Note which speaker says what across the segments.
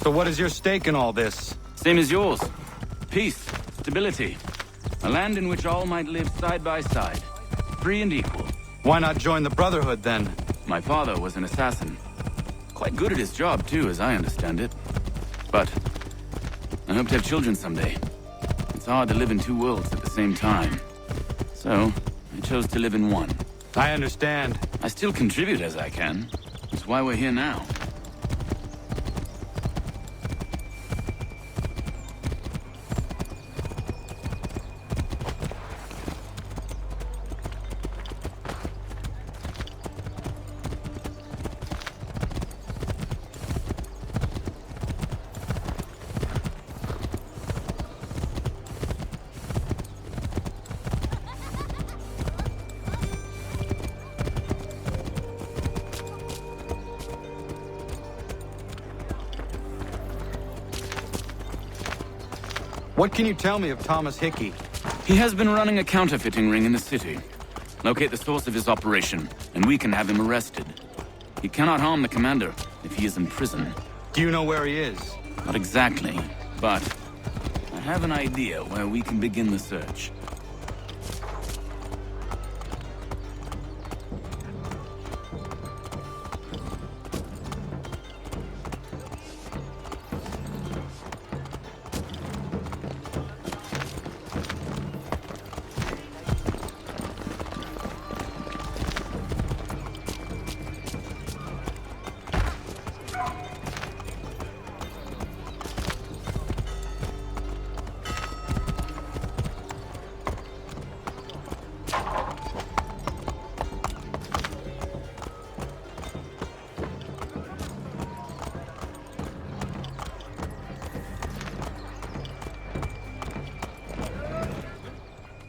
Speaker 1: So what is your stake in all this?
Speaker 2: Same as yours. Peace, stability. A land in which all might live side by side. Free and equal.
Speaker 1: Why not join the Brotherhood, then?
Speaker 2: My father was an assassin. Quite good at his job, too, as I understand it. But I hope to have children someday. It's hard to live in two worlds at the same time. So, I chose to live in one.
Speaker 1: I understand.
Speaker 2: I still contribute as I can. That's why we're here now.
Speaker 1: What can you tell me of Thomas Hickey?
Speaker 2: He has been running a counterfeiting ring in the city. Locate the source of his operation, and we can have him arrested. He cannot harm the commander if he is in prison.
Speaker 1: Do you know where he is?
Speaker 2: Not exactly, but I have an idea where we can begin the search.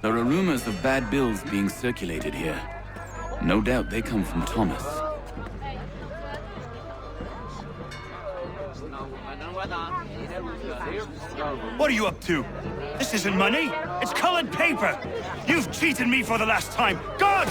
Speaker 2: There are rumors of bad bills being circulated here. No doubt they come from Thomas.
Speaker 3: What are you up to? This isn't money. It's colored paper. You've cheated me for the last time. God!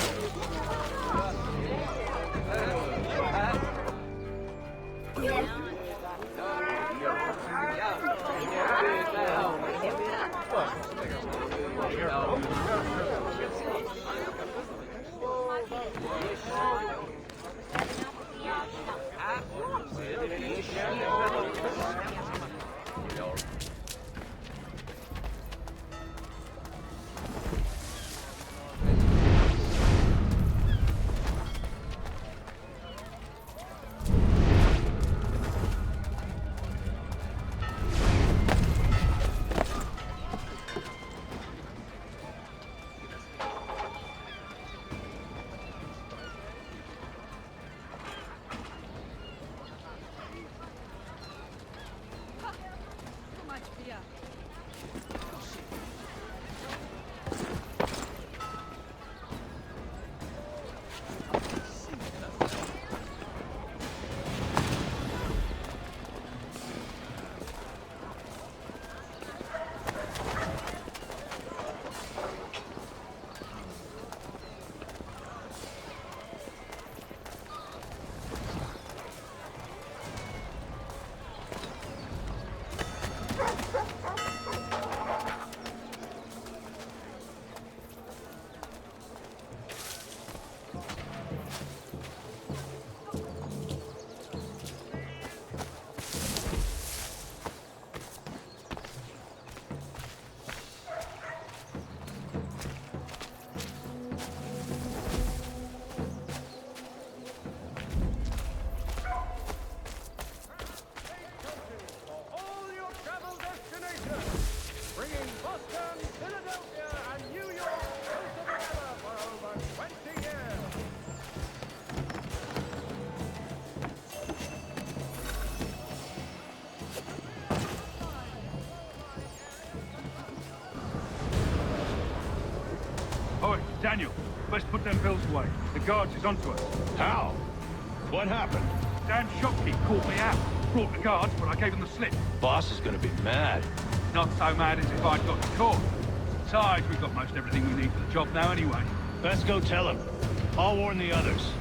Speaker 4: Daniel, let's put them bills away. The guards is onto us.
Speaker 5: How? What happened?
Speaker 4: Damn shopkeep caught me out. Brought the guards, but I gave them the slip.
Speaker 5: Boss is gonna be mad.
Speaker 4: Not so mad as if I'd got caught. Besides, we've got most everything we need for the job now anyway.
Speaker 5: Best go tell him. I'll warn the others.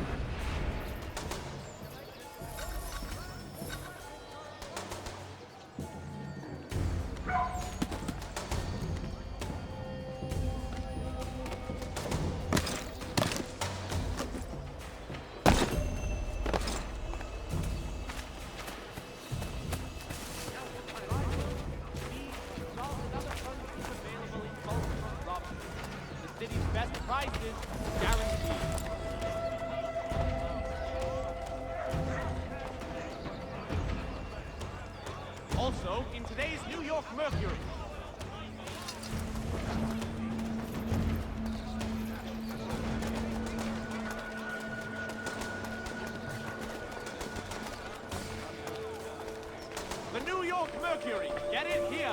Speaker 6: Prices guaranteed. Also, in today's New York Mercury. The New York Mercury. Get it here.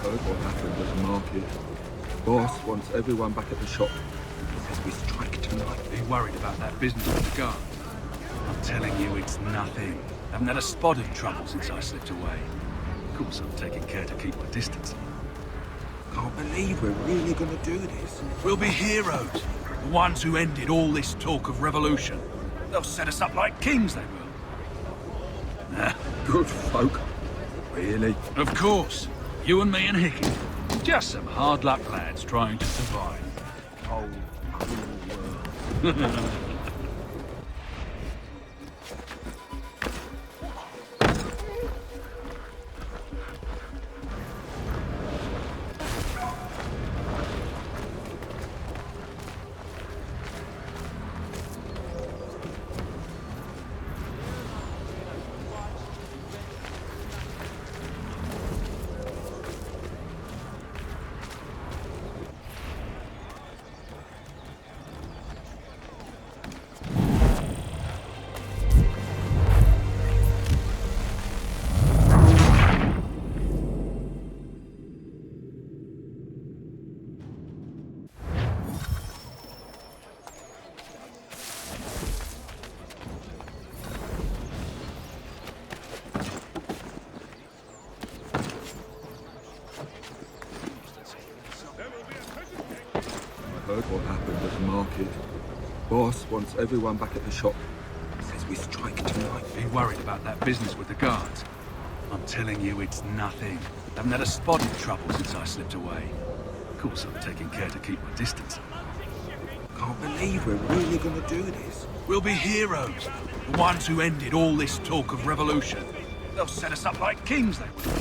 Speaker 7: Heard what happened at the market. Boss wants everyone back at the shop. Says we strike tonight.
Speaker 4: Are you worried about that business with the guard? I'm telling you, it's nothing. Haven't had a spot of trouble since I slipped away. Of course, I'm taking care to keep my distance.
Speaker 7: Can't believe we're really gonna do this.
Speaker 4: We'll be heroes. The ones who ended all this talk of revolution. They'll set us up like kings, they will. Nah,
Speaker 7: Good folk. Really?
Speaker 4: of course. You and me and Hickey. Just some hard luck lads trying to survive.
Speaker 7: Oh, cool world. Heard what happened at the market. Boss wants everyone back at the shop. Says we strike tonight.
Speaker 4: Are you worried about that business with the guards? I'm telling you, it's nothing. Haven't had a spot of trouble since I slipped away. Of course, I'm taking care to keep my distance.
Speaker 7: Can't believe we're really gonna do this.
Speaker 4: We'll be heroes. The ones who ended all this talk of revolution. They'll set us up like kings, they will.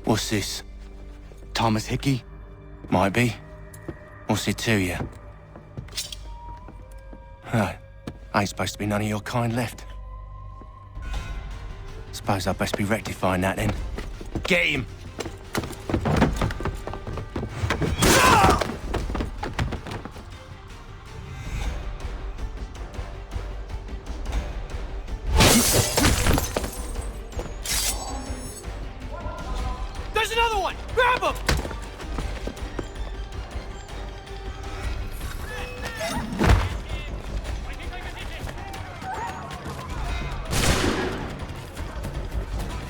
Speaker 1: What's this? Thomas Hickey?
Speaker 8: Might be. What's it to you? Huh. Ain't supposed to be none of your kind left. Suppose I'd best be rectifying that then. Get him!
Speaker 6: There's another one! Grab him!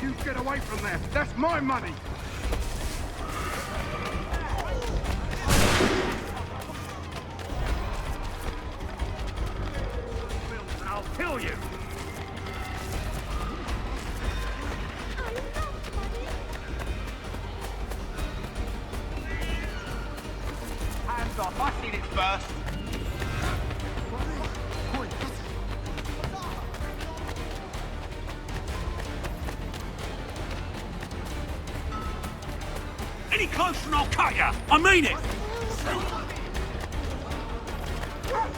Speaker 9: You get away from there. That's my money. I'll kill you. Hands off. I seen it first.
Speaker 3: Any closer and I'll cut ya! I mean it!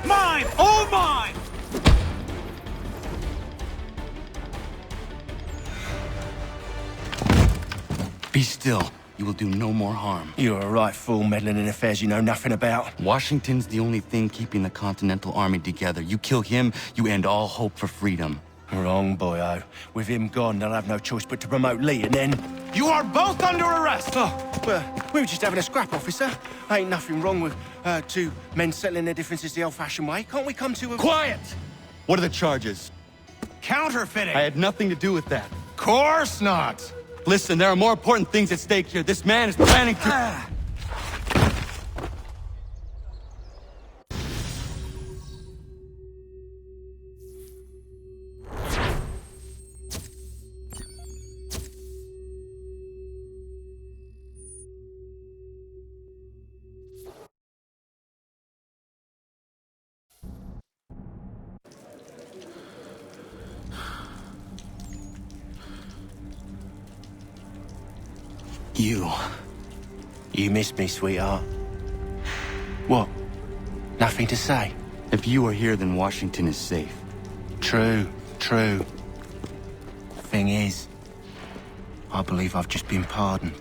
Speaker 3: Mine! All mine!
Speaker 1: Be still. You will do no more harm.
Speaker 8: You're a right fool meddling in affairs you know nothing about.
Speaker 1: Washington's the only thing keeping the Continental Army together. You kill him, you end all hope for freedom.
Speaker 8: Wrong, boyo. With him gone, they'll have no choice but to promote Lee, and then...
Speaker 1: You are both under arrest!
Speaker 8: Oh, well, we were just having a scrap, officer. Ain't nothing wrong with two men settling their differences the old-fashioned way. Can't we come to a...
Speaker 1: Quiet! What are the charges?
Speaker 3: Counterfeiting!
Speaker 1: I had nothing to do with that.
Speaker 3: Course not!
Speaker 1: Listen, there are more important things at stake here. This man is planning to...
Speaker 8: You missed me, sweetheart. What? Nothing to say?
Speaker 1: If you are here, then Washington is safe.
Speaker 8: True. Thing is, I believe I've just been pardoned.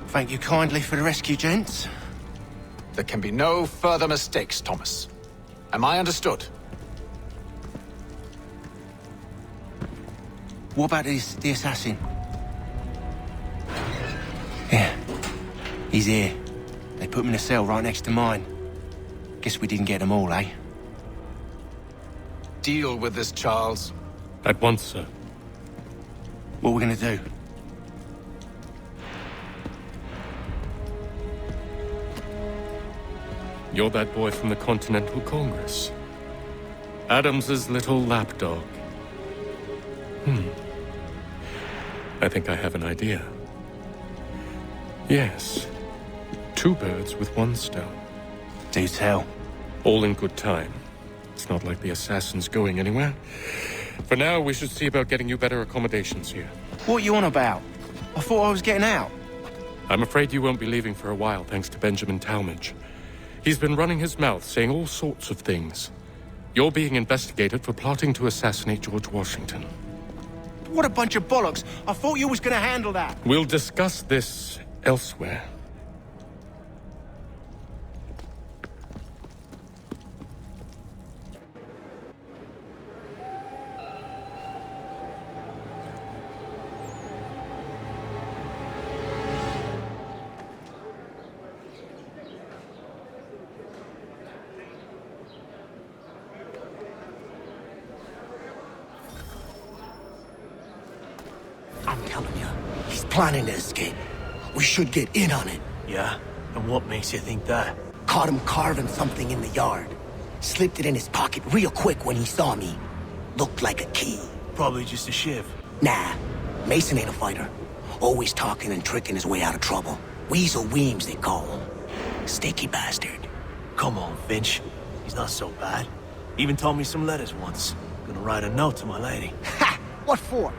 Speaker 8: Thank you kindly for the rescue, gents.
Speaker 10: There can be no further mistakes, Thomas. Am I understood?
Speaker 8: What about the assassin? Yeah, he's here. They put him in a cell right next to mine. Guess we didn't get them all, eh?
Speaker 10: Deal with this, Charles.
Speaker 11: At once, sir.
Speaker 8: What are we gonna do?
Speaker 11: You're that boy from the Continental Congress. Adams's little lapdog. I think I have an idea. Yes. Two birds with one stone.
Speaker 8: Do tell.
Speaker 11: All in good time. It's not like the assassin's going anywhere. For now, we should see about getting you better accommodations here.
Speaker 8: What are you on about? I thought I was getting out.
Speaker 11: I'm afraid you won't be leaving for a while, thanks to Benjamin Talmadge. He's been running his mouth, saying all sorts of things. You're being investigated for plotting to assassinate George Washington.
Speaker 8: What a bunch of bollocks. I thought you was gonna handle that.
Speaker 11: We'll discuss this elsewhere.
Speaker 12: I'm telling you, he's planning to escape. We should get in on it.
Speaker 8: Yeah? And what makes you think that?
Speaker 12: Caught him carving something in the yard. Slipped it in his pocket real quick when he saw me. Looked like a key.
Speaker 8: Probably just a shiv.
Speaker 12: Nah, Mason ain't a fighter. Always talking and tricking his way out of trouble. Weasel Weems, they call him. Sticky bastard.
Speaker 8: Come on, Finch. He's not so bad. Even told me some letters once. Gonna write a note to my lady.
Speaker 12: Ha! What for?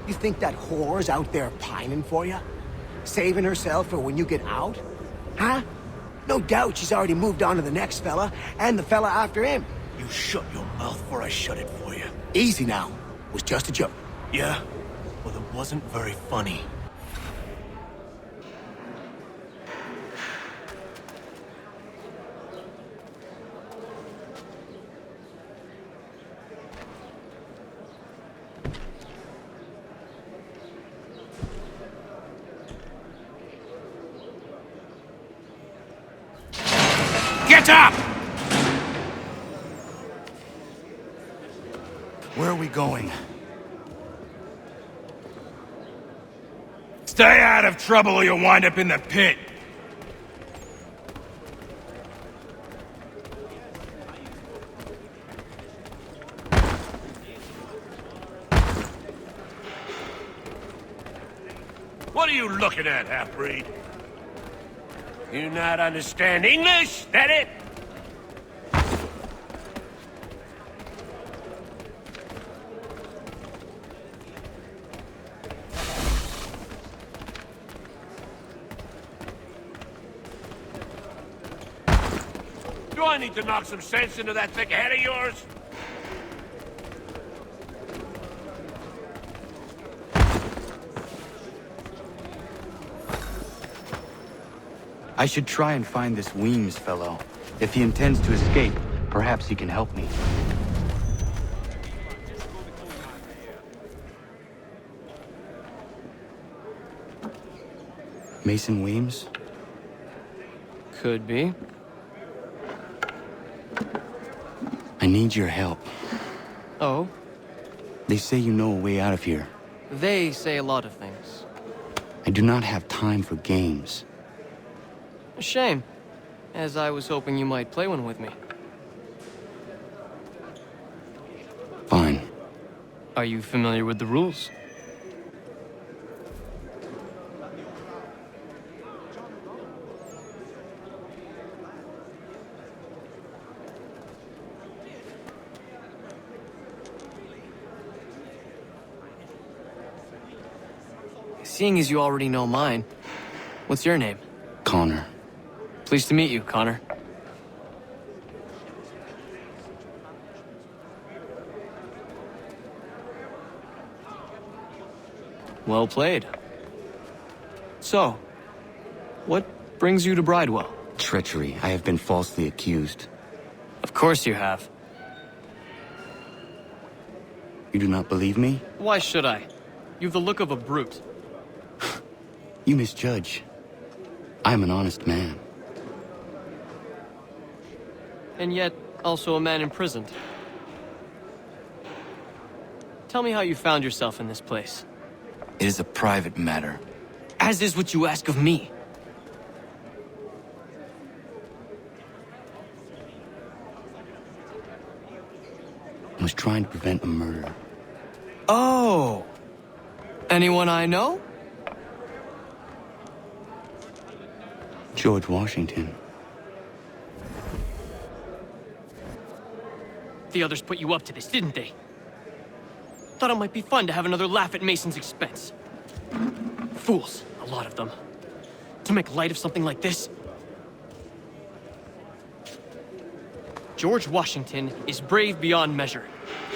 Speaker 12: You think that whore's out there pining for you? Saving herself for when you get out? Huh? No doubt she's already moved on to the next fella, and the fella after him.
Speaker 8: You shut your mouth before I shut it for you.
Speaker 12: Easy now. It was just a joke.
Speaker 8: Yeah? Well, it wasn't very funny.
Speaker 3: Get up!
Speaker 1: Where are we going?
Speaker 3: Stay out of trouble or you'll wind up in the pit. What are you looking at, half-breed? You not understand English? That it? Do I need to knock some sense into that thick head of yours?
Speaker 1: I should try and find this Weems fellow. If he intends to escape, perhaps he can help me. Mason Weems?
Speaker 13: Could be.
Speaker 1: I need your help.
Speaker 13: Oh?
Speaker 1: They say you know a way out of here.
Speaker 13: They say a lot of things.
Speaker 1: I do not have time for games.
Speaker 13: A shame, as I was hoping you might play one with me.
Speaker 1: Fine.
Speaker 13: Are you familiar with the rules? Seeing as you already know mine, what's your name?
Speaker 1: Connor.
Speaker 13: Pleased to meet you, Connor. Well played. So, what brings you to Bridewell?
Speaker 1: Treachery. I have been falsely accused.
Speaker 13: Of course you have.
Speaker 1: You do not believe me?
Speaker 13: Why should I? You've the look of a brute.
Speaker 1: You misjudge. I am an honest man.
Speaker 13: And yet, also a man imprisoned. Tell me how you found yourself in this place.
Speaker 1: It is a private matter.
Speaker 13: As is what you ask of me.
Speaker 1: I was trying to prevent a murder.
Speaker 13: Oh! Anyone I know?
Speaker 1: George Washington.
Speaker 13: The others put you up to this, didn't they? Thought it might be fun to have another laugh at Mason's expense. Fools, a lot of them. To make light of something like this. George Washington is brave beyond measure,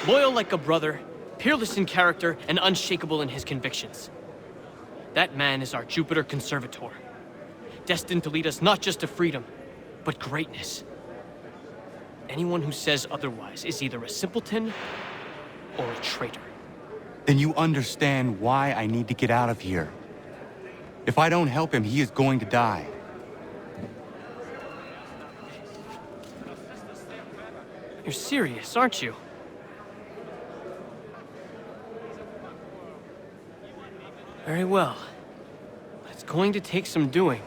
Speaker 13: loyal like a brother, peerless in character, and unshakable in his convictions. That man is our Jupiter Conservator, destined to lead us not just to freedom, but greatness. Anyone who says otherwise is either a simpleton or a traitor.
Speaker 1: Then you understand why I need to get out of here. If I don't help him, he is going to die.
Speaker 13: You're serious, aren't you? Very well. But it's going to take some doing.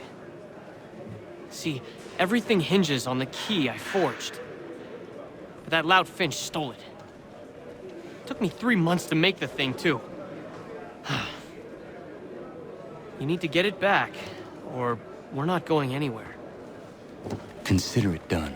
Speaker 13: See, everything hinges on the key I forged. But that loud Finch stole it. Took me 3 months to make the thing, too. You need to get it back, or we're not going anywhere.
Speaker 1: Consider it done.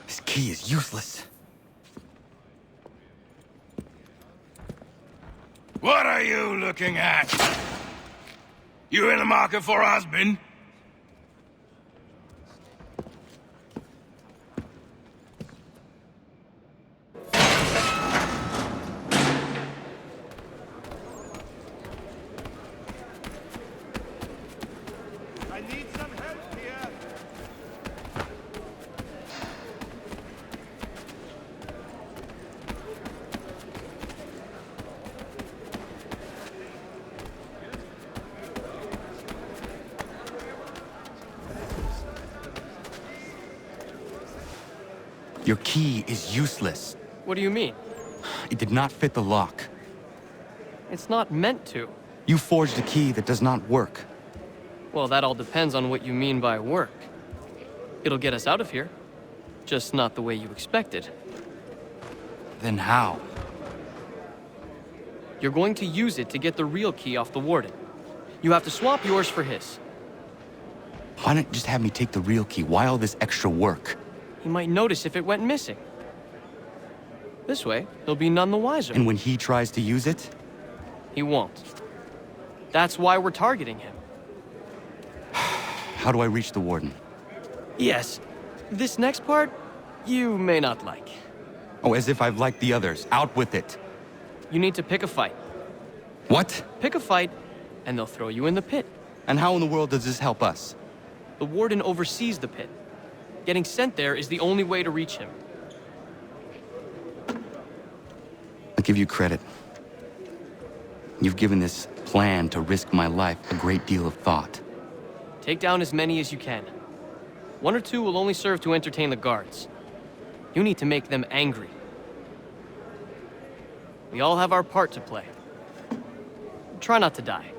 Speaker 1: This key is useless.
Speaker 3: What are you looking at? You in the market for a husband?
Speaker 6: I need some help here.
Speaker 1: Your key is useless.
Speaker 13: What do you mean?
Speaker 1: It did not fit the lock.
Speaker 13: It's not meant to.
Speaker 1: You forged a key that does not work.
Speaker 13: Well, that all depends on what you mean by work. It'll get us out of here. Just not the way you expected.
Speaker 1: Then how?
Speaker 13: You're going to use it to get the real key off the warden. You have to swap yours for his.
Speaker 1: Why not just have me take the real key? Why all this extra work?
Speaker 13: He might notice if it went missing. This way, he'll be none the wiser.
Speaker 1: And when he tries to use it?
Speaker 13: He won't. That's why we're targeting him.
Speaker 1: How do I reach the warden?
Speaker 13: Yes. This next part, you may not like.
Speaker 1: Oh, as if I've liked the others. Out with it.
Speaker 13: You need to pick a fight.
Speaker 1: What?
Speaker 13: Pick a fight, and they'll throw you in the pit.
Speaker 1: And how in the world does this help us?
Speaker 13: The warden oversees the pit. Getting sent there is the only way to reach him.
Speaker 1: I'll give you credit. You've given this plan to risk my life a great deal of thought.
Speaker 13: Take down as many as you can. 1 or 2 will only serve to entertain the guards. You need to make them angry. We all have our part to play. Try not to die.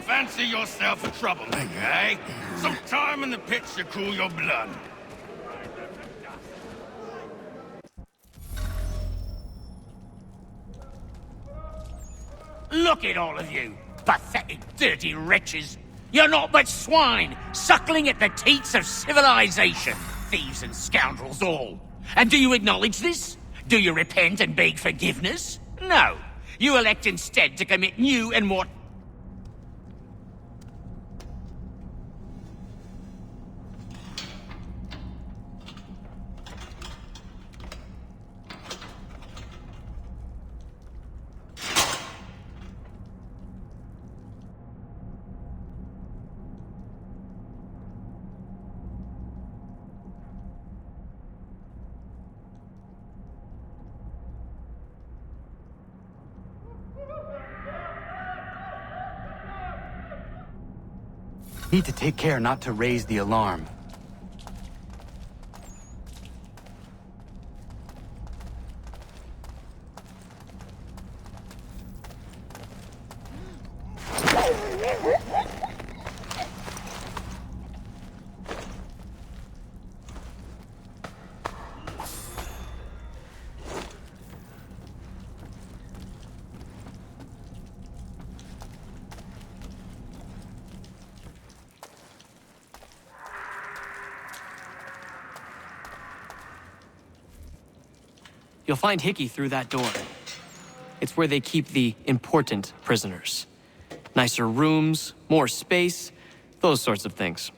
Speaker 3: Fancy yourself a troublemaker, eh? Some time in the pits to cool your blood.
Speaker 14: Look at all of you, pathetic, dirty wretches. You're not but swine, suckling at the teats of civilization. Thieves and scoundrels all. And do you acknowledge this? Do you repent and beg forgiveness? No. You elect instead to commit new and more...
Speaker 1: Need to take care not to raise the alarm.
Speaker 13: You'll find Hickey through that door. It's where they keep the important prisoners. Nicer rooms, more space, those sorts of things.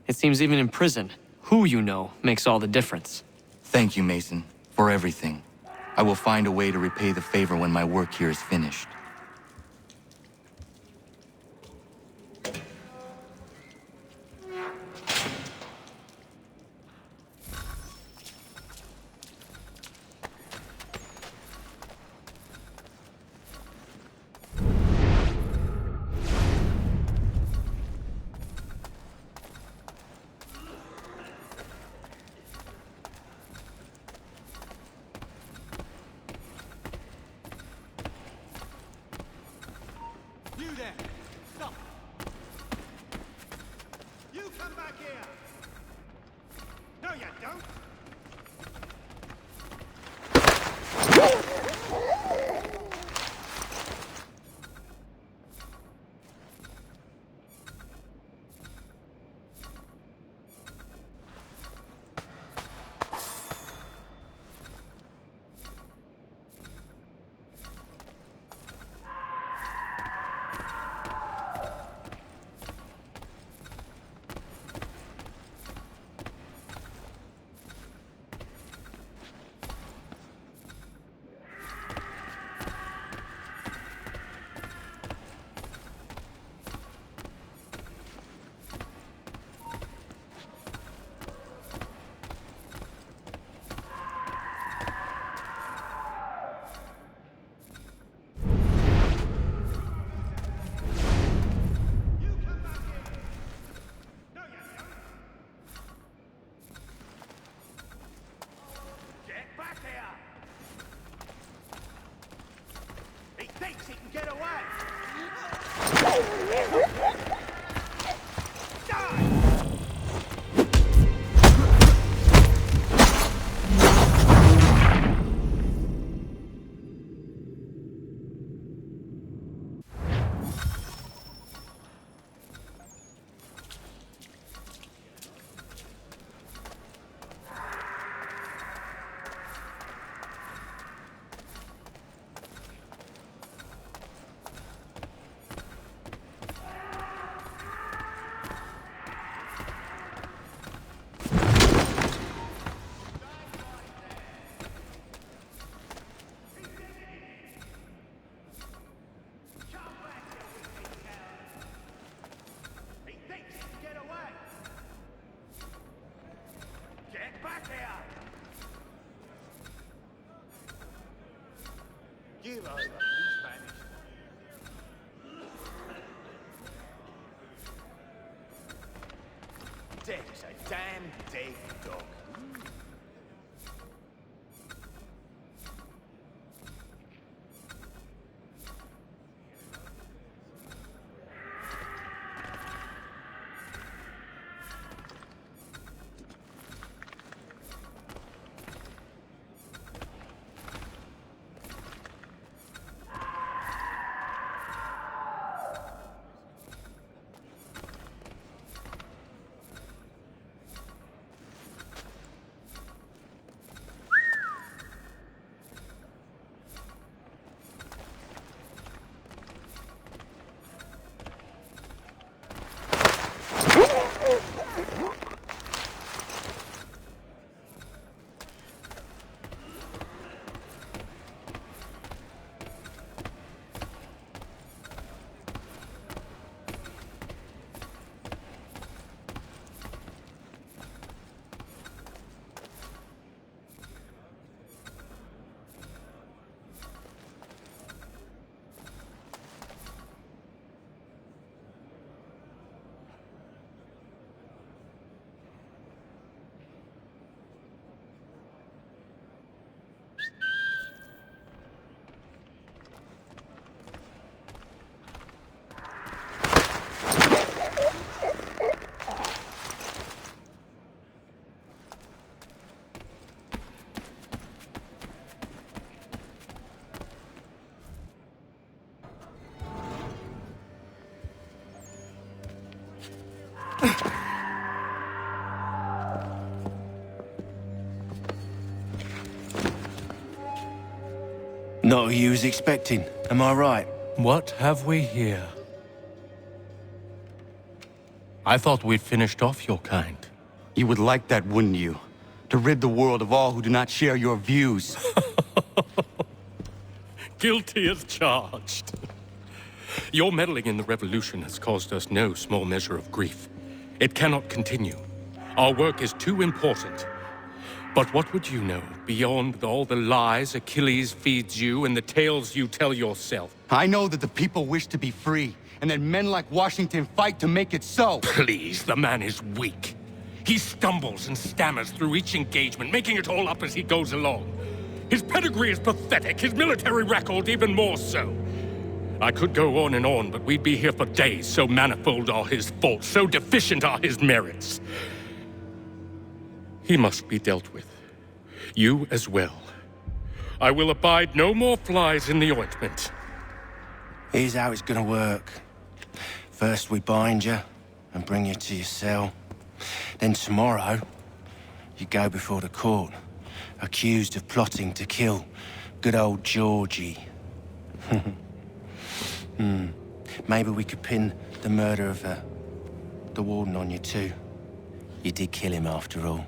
Speaker 13: It seems even in prison, who you know makes all the difference.
Speaker 1: Thank you, Mason, for everything. I will find a way to repay the favor when my work here is finished.
Speaker 6: You there! Stop! You come back here! No, you don't! Thinks he can get away! Give over, he's vanished. Dead as a damn dead dog.
Speaker 8: Not who you was expecting, am I right?
Speaker 11: What have we here? I thought we'd finished off your kind.
Speaker 1: You would like that, wouldn't you? To rid the world of all who do not share your views.
Speaker 11: Guilty as charged. Your meddling in the revolution has caused us no small measure of grief. It cannot continue. Our work is too important. But what would you know beyond all the lies Achilles feeds you and the tales you tell yourself?
Speaker 1: I know that the people wish to be free, and that men like Washington fight to make it so.
Speaker 11: Please, the man is weak. He stumbles and stammers through each engagement, making it all up as he goes along. His pedigree is pathetic, his military record even more so. I could go on, but we'd be here for days, so manifold are his faults, so deficient are his merits. He must be dealt with. You as well. I will abide no more flies in the ointment.
Speaker 8: Here's how it's gonna work. First we bind you and bring you to your cell. Then tomorrow, you go before the court, accused of plotting to kill good old Georgie. Maybe we could pin the murder of the warden on you too. You did kill him after all.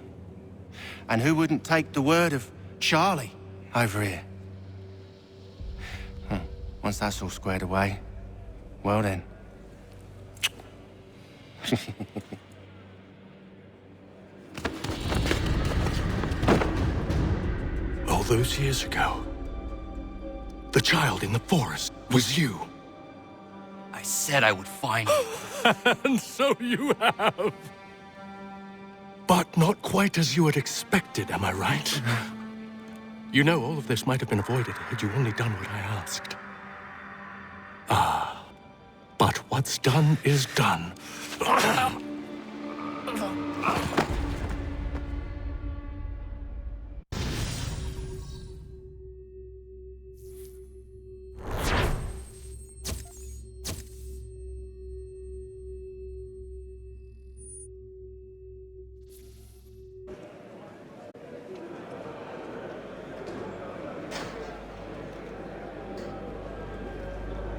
Speaker 8: And who wouldn't take the word of Charlie over here? Once that's all squared away, well then.
Speaker 11: All those years ago, the child in the forest was you.
Speaker 1: I said I would find you.
Speaker 11: And so you have. But not quite as you had expected, am I right? You know, all of this might have been avoided had you only done what I asked. Ah, but what's done is done.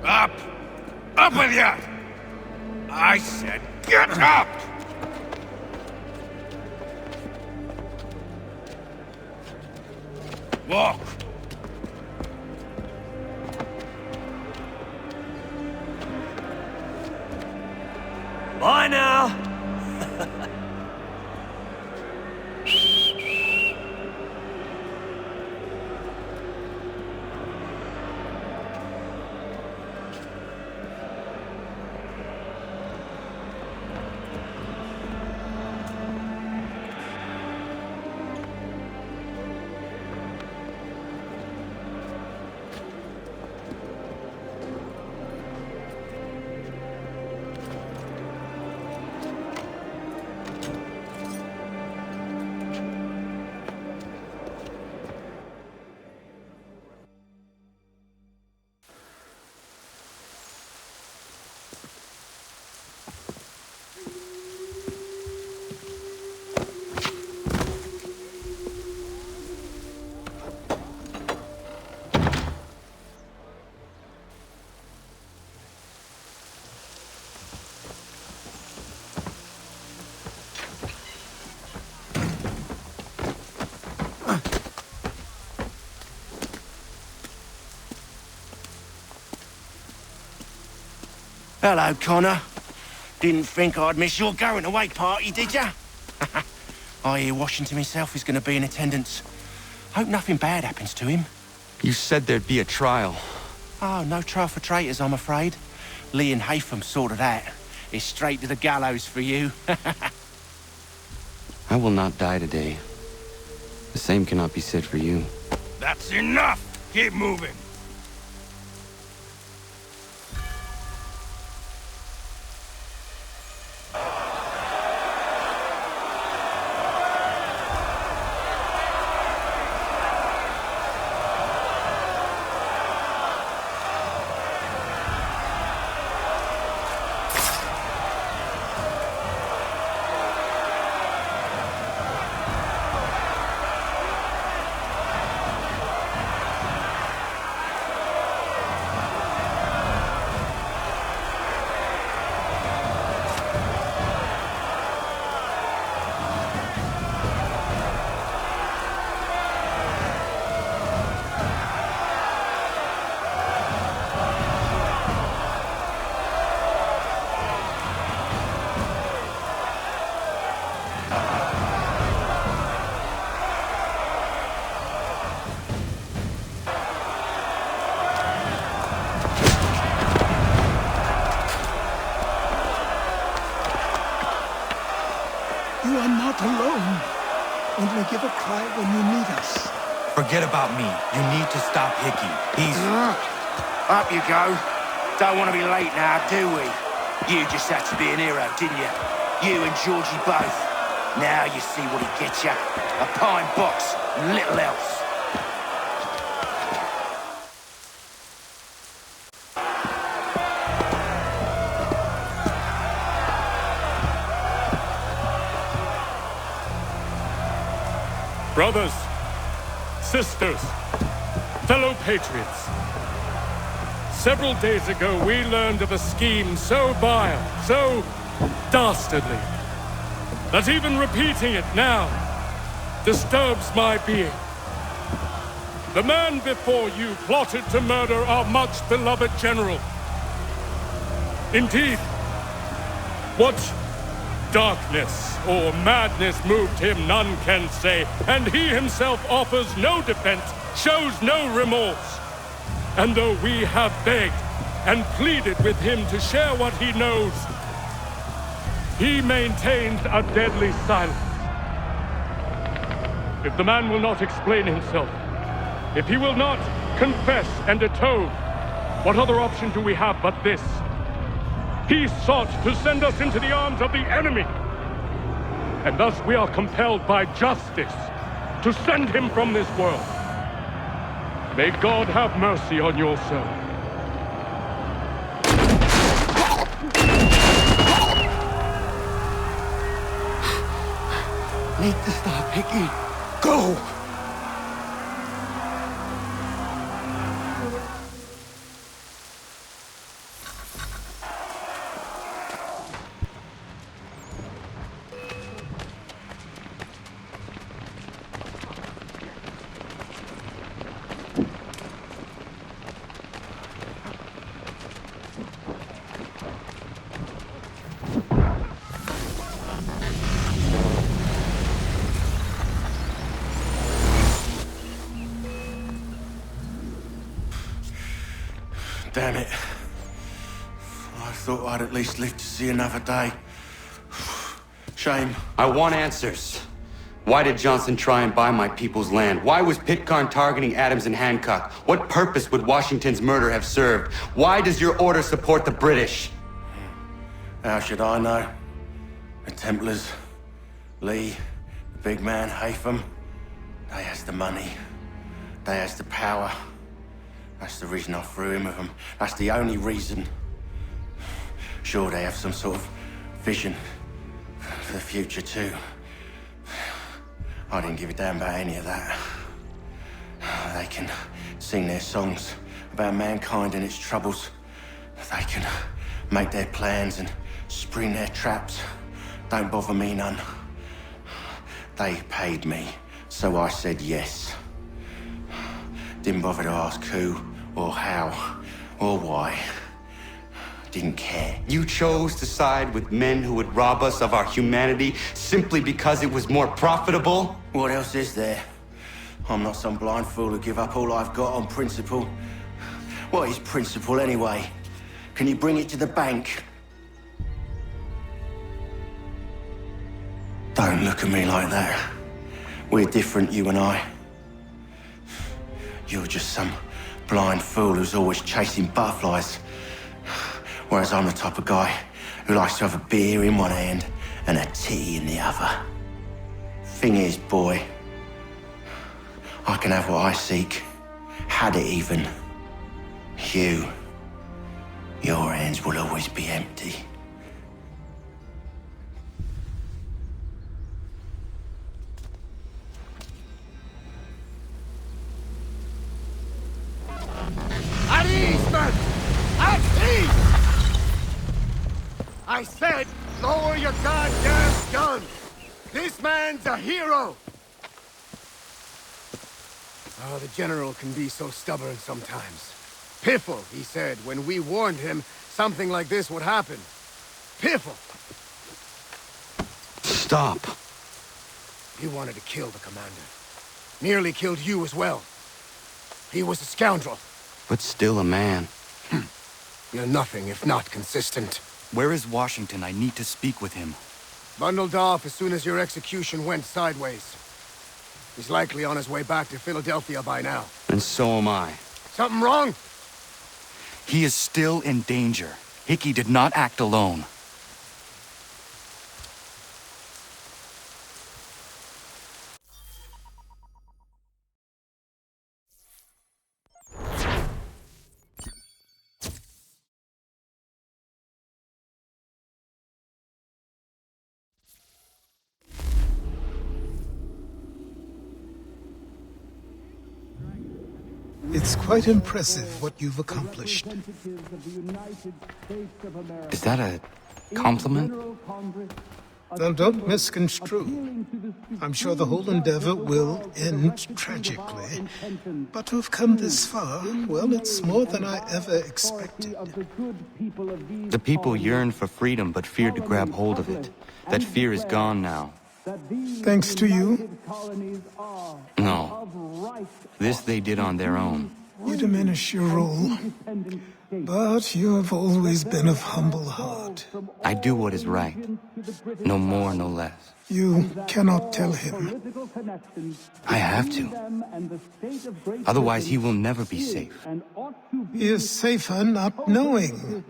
Speaker 3: Up! Up with you! I said get up! Walk!
Speaker 8: Bye now! Hello, Connor. Didn't think I'd miss your going away party, did ya? I hear Washington himself is going to be in attendance. Hope nothing bad happens to him.
Speaker 1: You said there'd be a trial.
Speaker 8: Oh, no trial for traitors, I'm afraid. Lee and Haytham sorted that. It's straight to the gallows for you.
Speaker 1: I will not die today. The same cannot be said for you.
Speaker 3: That's enough! Keep moving!
Speaker 9: Only give a cry when you need us.
Speaker 1: Forget about me. You need to stop Hickey. He's...
Speaker 12: Up you go. Don't want to be late now, do we? You just had to be an hero, didn't you? You and Georgie both. Now you see what he gets you. A pine box, and little else.
Speaker 11: Brothers, sisters, fellow patriots. Several days ago, we learned of a scheme so vile, so dastardly, that even repeating it now disturbs my being. The man before you plotted to murder our much-beloved general. Indeed, what darkness or madness moved him, none can say, and he himself offers no defense, shows no remorse. And though we have begged and pleaded with him to share what he knows, he maintains a deadly silence. If the man will not explain himself, if he will not confess and atone, what other option do we have but this? He sought to send us into the arms of the enemy. And thus we are compelled by justice to send him from this world. May God have mercy on your soul.
Speaker 12: Need to stop, Hickey. Go!
Speaker 8: Damn it. I thought I'd at least live to see another day. Shame.
Speaker 1: I want answers. Why did Johnson try and buy my people's land? Why was Pitcairn targeting Adams and Hancock? What purpose would Washington's murder have served? Why does your order support the British?
Speaker 8: How should I know? The Templars, Lee, the big man, Haytham, they has the money. They has the power. That's the reason I threw in with them. That's the only reason. Sure, they have some sort of vision for the future too. I didn't give a damn about any of that. They can sing their songs about mankind and its troubles. They can make their plans and spring their traps. Don't bother me none. They paid me, so I said yes. Didn't bother to ask who, or how, or why. Didn't care.
Speaker 1: You chose to side with men who would rob us of our humanity simply because it was more profitable?
Speaker 8: What else is there? I'm not some blind fool who give up all I've got on principle. What is principle anyway? Can you bring it to the bank? Don't look at me like that. We're different, you and I. You're just some blind fool who's always chasing butterflies. Whereas I'm the type of guy who likes to have a beer in one hand and a tea in the other. Thing is, boy, I can have what I seek. Had it even. Your hands will always be empty.
Speaker 9: At ease, men! At ease! I said, lower your goddamn guns! This man's a hero!
Speaker 12: Oh, the General can be so stubborn sometimes. Piffle, he said, when we warned him something like this would happen. Piffle!
Speaker 1: Stop.
Speaker 12: He wanted to kill the commander. Nearly killed you as well. He was a scoundrel.
Speaker 1: But still a man.
Speaker 12: You're nothing if not consistent.
Speaker 1: Where is Washington? I need to speak with him.
Speaker 12: Bundled off as soon as your execution went sideways.
Speaker 9: He's likely on his way back to Philadelphia by now.
Speaker 1: And so am I.
Speaker 9: Something wrong?
Speaker 15: He is still in danger. Hickey did not act alone.
Speaker 16: It's quite impressive what you've accomplished.
Speaker 1: Is that a compliment?
Speaker 16: Then don't misconstrue. I'm sure the whole endeavor will end tragically. But to have come this far, well, it's more than I ever expected.
Speaker 1: The people yearn for freedom but feared to grab hold of it. That fear is gone now.
Speaker 16: Thanks to you?
Speaker 1: No. This they did on their own.
Speaker 16: You diminish your role. But you have always been of humble heart.
Speaker 1: I do what is right. No more, no less.
Speaker 16: You cannot tell him.
Speaker 1: I have to. Otherwise, he will never be safe.
Speaker 16: He is safer not knowing.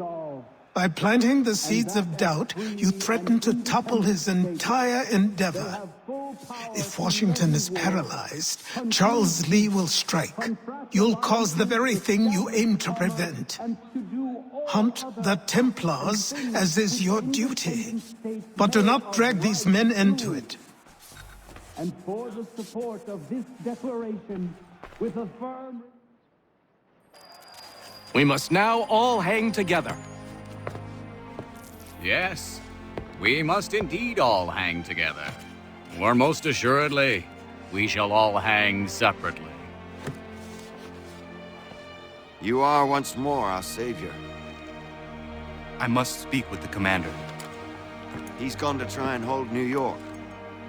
Speaker 16: By planting the seeds of doubt, you threaten to topple his entire endeavor. If Washington is paralyzed, Charles Lee will strike. You'll cause the very thing you aim to prevent. Hunt the Templars, as is your duty. But do not drag these men into it.
Speaker 17: And for the support of this declaration, with a firm...
Speaker 15: We must now all hang together.
Speaker 18: Yes, we must indeed all hang together. Or most assuredly, we shall all hang separately.
Speaker 19: You are once more our savior.
Speaker 15: I must speak with the commander.
Speaker 19: He's gone to try and hold New York.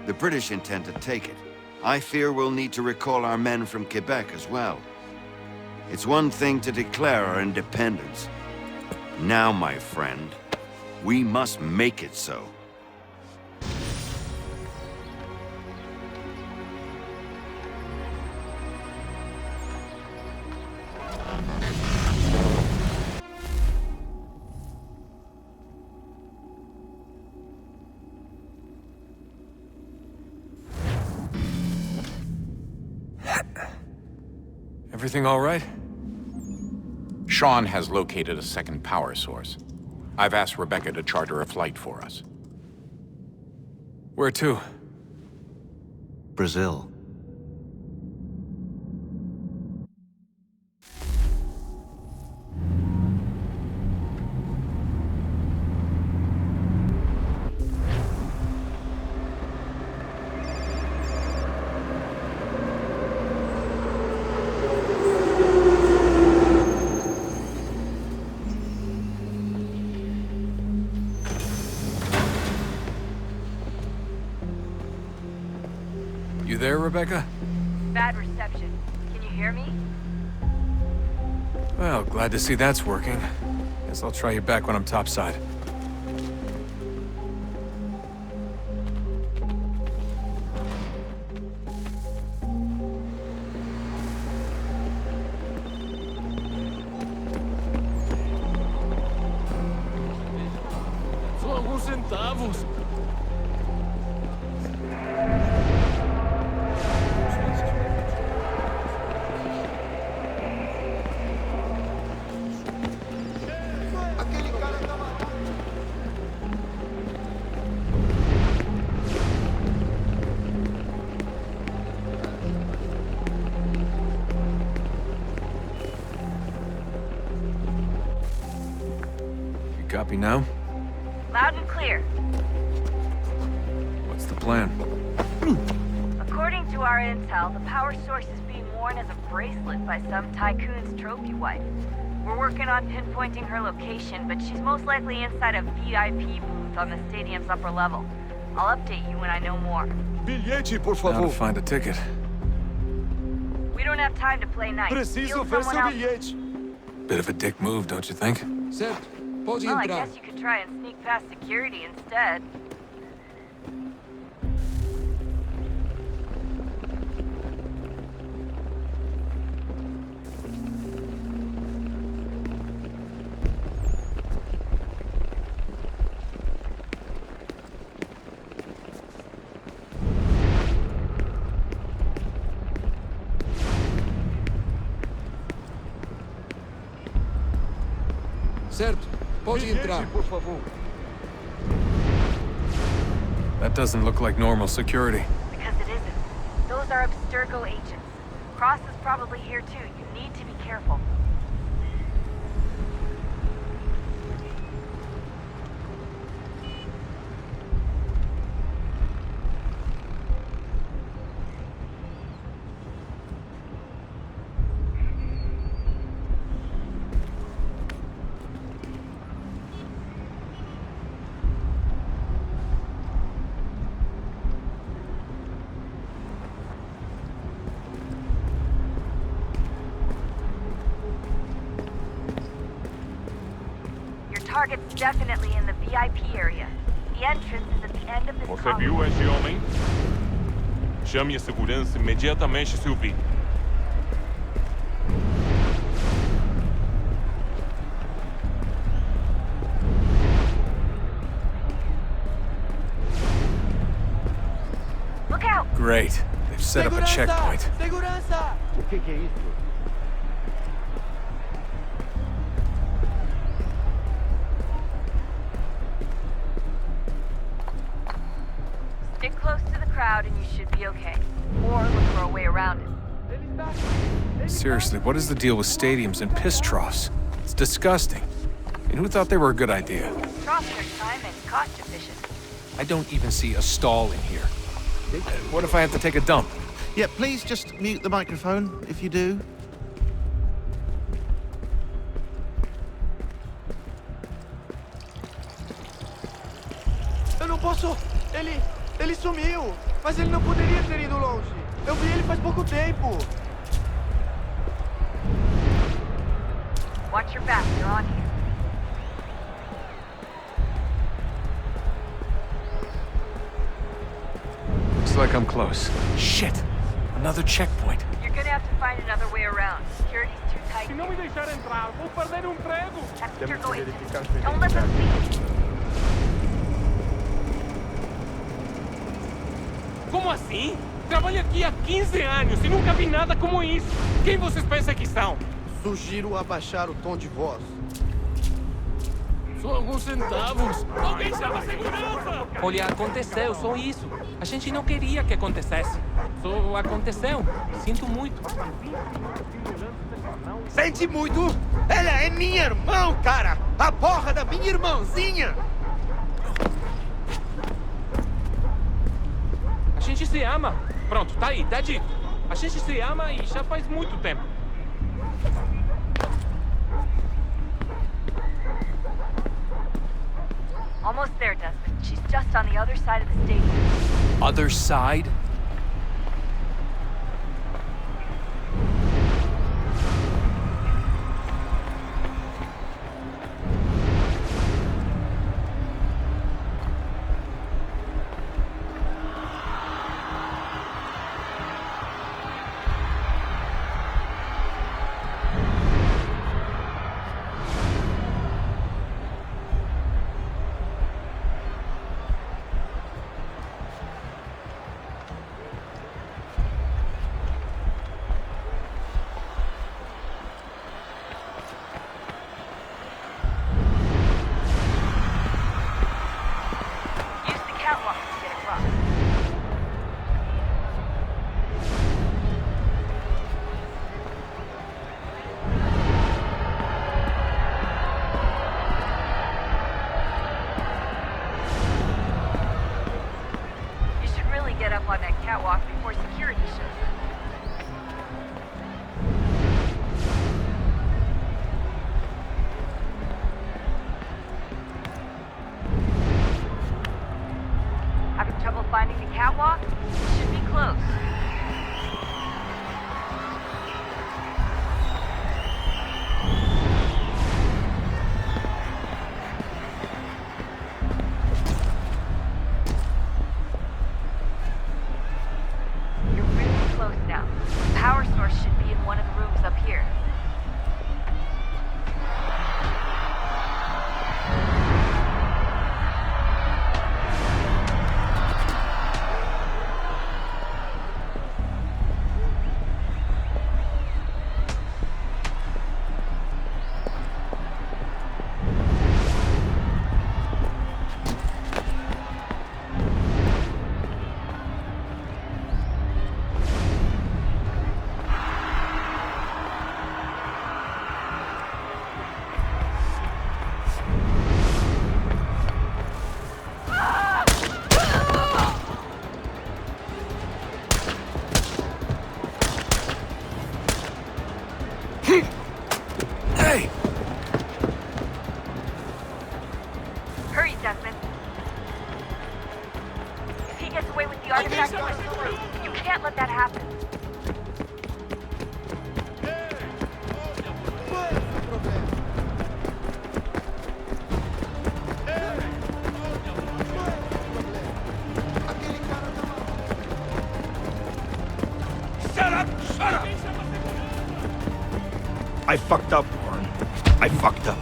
Speaker 19: The British intend to take it. I fear we'll need to recall our men from Quebec as well. It's one thing to declare our independence. Now, my friend, we must make it so.
Speaker 20: Everything all right?
Speaker 21: Sean has located a second power source. I've asked Rebecca to charter a flight for us.
Speaker 20: Where to?
Speaker 1: Brazil.
Speaker 20: You there, Rebecca?
Speaker 22: Bad reception. Can you hear me?
Speaker 20: Well, glad to see that's working. Guess I'll try you back when I'm topside.
Speaker 11: Só alguns centavos.
Speaker 20: Copy now?
Speaker 22: Loud and clear.
Speaker 20: What's the plan?
Speaker 22: According to our intel, the power source is being worn as a bracelet by some tycoon's trophy wife. We're working on pinpointing her location, but she's most likely inside a VIP booth on the stadium's upper level. I'll update you when I know more.
Speaker 20: Bilhete, por favor. How to find a ticket?
Speaker 22: We don't have time to play nice.
Speaker 20: Preciso ver seu bilhete. Bit of a dick move, don't you think?
Speaker 22: Certo. Well, I guess you could try and sneak past security instead.
Speaker 2: Certo. Pode entrar.
Speaker 20: That doesn't look like normal security.
Speaker 22: Because it isn't. Those are Abstergo agents. Cross is probably here too. You need to be careful. Target's definitely in the VIP area. The entrance is at the end of this
Speaker 5: Você viu esse homem? Chame a segurança imediatamente, Sylvie.
Speaker 22: Look out!
Speaker 20: Great. They've set up a checkpoint.
Speaker 6: Segurança!
Speaker 9: O que é isso?
Speaker 22: Stick close to the crowd and you should be okay. Or look for a way around it.
Speaker 20: Seriously, what is the deal with stadiums and piss troughs? It's disgusting. And who thought they were a good idea?
Speaker 22: Troughs are time and cost efficient.
Speaker 20: I don't even see a stall in here. What if I have to take a dump?
Speaker 23: Yeah, please just mute the microphone if you do.
Speaker 6: Eu não posso... Ele sumiu! Mas ele não poderia ter ido longe! Eu vi ele faz pouco tempo!
Speaker 22: Watch your back, you're on here.
Speaker 20: Looks like I'm close. Shit! Another checkpoint.
Speaker 22: You're gonna have to find another way around. Security's too tight.
Speaker 5: Se não me deixar entrar, vou perder um emprego!
Speaker 22: Abstergo agents. Don't let them see you.
Speaker 5: Como assim? Trabalho aqui há 15 anos e nunca vi nada como isso. Quem vocês pensam que são?
Speaker 9: Sugiro abaixar o tom de voz.
Speaker 5: Só alguns centavos. Alguém chama a segurança!
Speaker 6: Olha, aconteceu, só isso. A gente não queria que acontecesse. Só aconteceu. Sinto muito.
Speaker 9: Sente muito? Ela é minha irmã, cara! A porra da minha irmãzinha!
Speaker 6: A gente se ama. Pronto, tá aí, tá dito. A gente se ama e já faz muito tempo.
Speaker 22: Almost there, Desmond. She's just on the other side of the stadium.
Speaker 20: Other side?
Speaker 8: Hey!
Speaker 22: Hurry, Desmond. If he gets away with the artifact, you can't let that happen.
Speaker 3: Shut up! Shut up! I fucked up, Warren. I fucked up.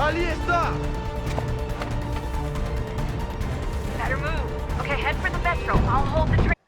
Speaker 9: Ali está!
Speaker 22: Better move. Okay, head for the metro. I'll hold the train.